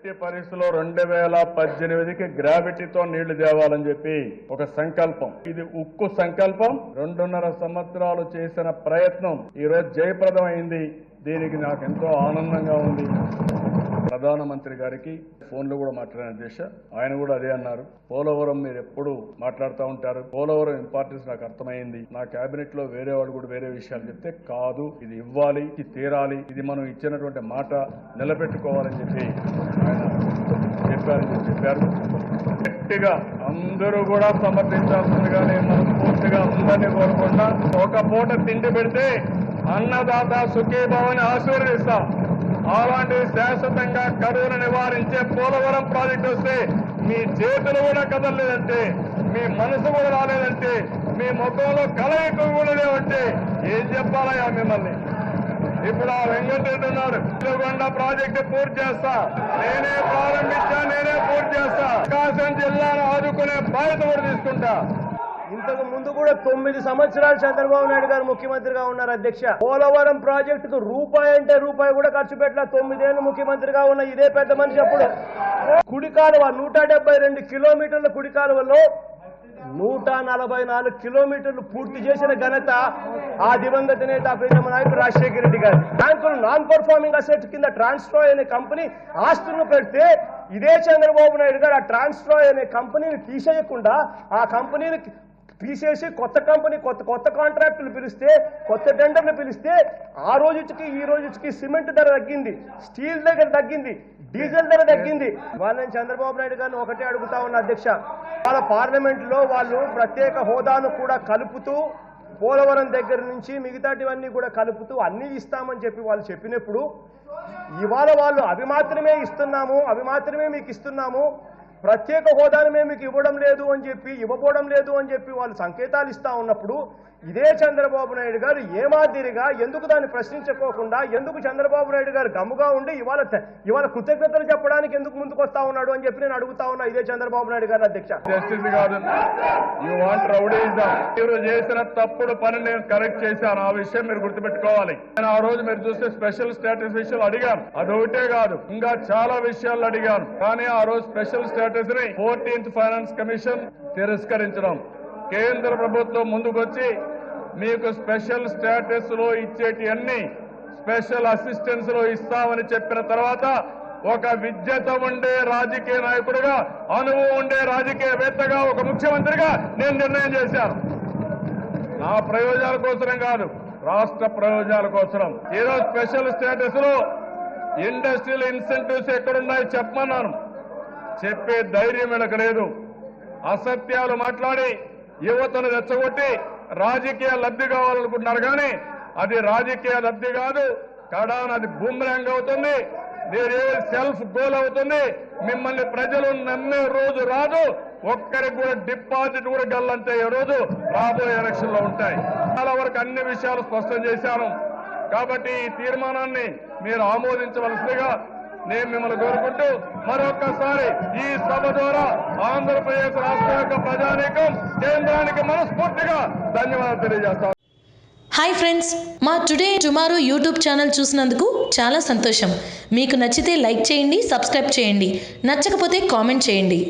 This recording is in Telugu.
ఎట్టి పరిస్థితుల్లో 2018కి గ్రావిటీతో నీళ్లు తేవాలని చెప్పి ఒక సంకల్పం. ఇది ఉక్కు సంకల్పం. 2.5 సంవత్సరాలు చేసిన ప్రయత్నం ఈ రోజు జయప్రదం అయింది. దీనికి నాకు ఎంతో ఆనందంగా ఉంది. ప్రధానమంత్రి గారికి ఫోన్లో కూడా మాట్లాడిన అధ్యక్ష, ఆయన కూడా అదే అన్నారు. పోలవరం మీరు ఎప్పుడు మాట్లాడుతూ ఉంటారు, పోలవరం ఇంపార్టెన్స్ నాకు అర్థమైంది. నా కేబినెట్ లో వేరే వాళ్ళు కూడా వేరే విషయాలు చెప్తే కాదు, ఇది ఇవ్వాలి, ఇది తీరాలి, ఇది మనం ఇచ్చినటువంటి మాట నిలబెట్టుకోవాలని చెప్పి ఆయన చెప్పారు. గట్టిగా అందరూ కూడా సమర్థించాల్సిందిగానే మనం పూర్తిగా అందరినీ కోరకుండా ఒక పూట తిండి పెడితే అన్నదాత సుఖీభావాన్ని ఆశీర్వదిస్తాం. అలాంటి శాశ్వతంగా కరువును నివారించే పోలవరం ప్రాజెక్టు వస్తే మీ చేతులు కూడా కదలలేదంటే, మీ మనసు కూడా రాలేదంటే, మీ ముఖంలో కలయిక కూడా లేవంటే ఏం చెప్పాలయా మిమ్మల్ని? ఇప్పుడు ఆ వెంకటరెడ్డి ఉన్నారు, ఇదిగొండ ప్రాజెక్టు పూర్తి చేస్తా, నేనే ప్రారంభించా, నేనే పూర్తి చేస్తా, ప్రకాశం జిల్లాను ఆదుకునే బాధ్యత కూడా తీసుకుంటా. ఇంతకు ముందు కూడా 9 సంవత్సరాలు చంద్రబాబు నాయుడు గారు ముఖ్యమంత్రిగా ఉన్నారు అధ్యక్ష. పోలవరం ప్రాజెక్టుకు రూపాయి అంటే రూపాయి కూడా ఖర్చు పెట్టిన 9 ఏళ్ళు ముఖ్యమంత్రిగా ఉన్న ఇదే పెద్ద మనిషి అప్పుడు కుడి కాలువ 172 కిలోమీటర్ల కుడి కాలువలో 144 కిలోమీటర్లు పూర్తి చేసిన ఘనత ఆ దివంగత నేత ప్రియతమ నాయకుడు రాజశేఖర రెడ్డి గారు. బ్యాంకులు నాన్ పర్ఫార్మింగ్ అసెట్ కింద ట్రాన్స్ట్రాయ్ అనే కంపెనీ ఆస్తులను పెడితే ఇదే చంద్రబాబు నాయుడు గారు ఆ ట్రాన్స్ట్రాయ్ అనే కంపెనీని తీసేయకుండా ఆ కంపెనీని తీసేసి కొత్త కంపెనీ కొత్త కాంట్రాక్టులు పిలిస్తే, కొత్త టెండర్లు పిలిస్తే ఆ రోజుకి ఈ రోజుకి సిమెంట్ ధర తగ్గింది, స్టీల్ దగ్గర తగ్గింది, డీజిల్ ధర తగ్గింది. వాళ్ళని చంద్రబాబు నాయుడు గారిని ఒకటే అడుగుతా ఉన్న అధ్యక్ష, వాళ్ళ పార్లమెంట్ లో వాళ్ళు ప్రత్యేక హోదాను కూడా కలుపుతూ పోలవరం దగ్గర నుంచి మిగతాటివన్నీ కూడా కలుపుతూ అన్ని ఇస్తామని చెప్పి వాళ్ళు చెప్పినప్పుడు ఇవాళ వాళ్ళు అవి మాత్రమే ఇస్తున్నాము, అవి మాత్రమే మీకు ఇస్తున్నాము, ప్రత్యేక హోదాను మేము మీకు ఇవ్వడం లేదు అని చెప్పి, ఇవ్వబోవడం లేదు అని చెప్పి వాళ్ళు సంకేతాలు ఇస్తా ఉన్నప్పుడు ఇదే చంద్రబాబు నాయుడు గారు ఏమాదిరిగా ఎందుకు దాన్ని ప్రశ్నించుకోకుండా, ఎందుకు చంద్రబాబు నాయుడు గారు గమ్ముగా ఉండి ఇవాళ కృతజ్ఞతలు చెప్పడానికి ఎందుకు ముందుకు వస్తా ఉన్నాడు అని చెప్పి నేను అడుగుతా ఉన్నా ఇదే చంద్రబాబు నాయుడు గారు అధ్యక్ష. మీరు చేసిన తప్పుడు పని నేను కరెక్ట్ చేశాను, ఆ విషయం మీరు గుర్తుపెట్టుకోవాలి. నేను ఆ రోజు మీరు చూస్తే స్పెషల్ స్టేటస్ విషయాలు అడిగాను, అదొకటే కాదు ఇంకా చాలా విషయాలు అడిగాను. కానీ ఆ రోజు స్పెషల్ స్టేటస్ ని 14th ఫైనాన్స్ కమిషన్ తిరస్కరించడం, కేంద్ర ప్రభుత్వం ముందుకొచ్చి మీకు స్పెషల్ స్టేటస్ లో ఇచ్చేటి అన్ని స్పెషల్ అసిస్టెన్స్ లో ఇస్తామని చెప్పిన తర్వాత ఒక విద్యత ఉండే రాజకీయ నాయకుడిగా, అనుభవం ఉండే రాజకీయవేత్తగా, ఒక ముఖ్యమంత్రిగా నేను నిర్ణయం చేశాను. నా ప్రయోజనాల కోసరం కాదు, రాష్ట్ర ప్రయోజనాల కోసరం. ఈరోజు స్పెషల్ స్టేటస్ లో ఇండస్ట్రియల్ ఇన్సెంటివ్స్ ఎక్కడున్నాయో చెప్పమన్నాను. చెప్పే ధైర్యం వీళ్ళకి లేదు. అసత్యాలు మాట్లాడి యువతను రెచ్చగొట్టి రాజకీయ లబ్ధి కావాలనుకుంటున్నారు. కానీ అది రాజకీయ లబ్ధి కాదు, కడాన అది బూమ్రాంగ్ అవుతుంది, సెల్ఫ్ గోల్ అవుతుంది. మిమ్మల్ని ప్రజలు నమ్మే రోజు రాదు, ఒక్కరికి కూడా డిపాజిట్ కూడా గల్లంతే ఈ రోజు రాబోయే ఎలక్షన్ లో ఉంటాయి. చాలా వరకు అన్ని విషయాలు స్పష్టం చేశాను. కాబట్టి ఈ తీర్మానాన్ని మీరు ఆమోదించవలసిందిగా నేను మిమ్మల్ని కోరుకుంటూ మరొక్కసారి ఈ సభ ద్వారా ఆంధ్రప్రదేశ్ రాష్ట్ర యొక్క ప్రజానీకం కేంద్రానికి మనస్ఫూర్తిగా ధన్యవాదాలు తెలియజేస్తాను. హాయ్ ఫ్రెండ్స్, మా టుడే టుమారో యూట్యూబ్ ఛానల్ చూసినందుకు చాలా సంతోషం. మీకు నచ్చితే లైక్ చేయండి, సబ్స్క్రైబ్ చేయండి, నచ్చకపోతే కామెంట్ చేయండి.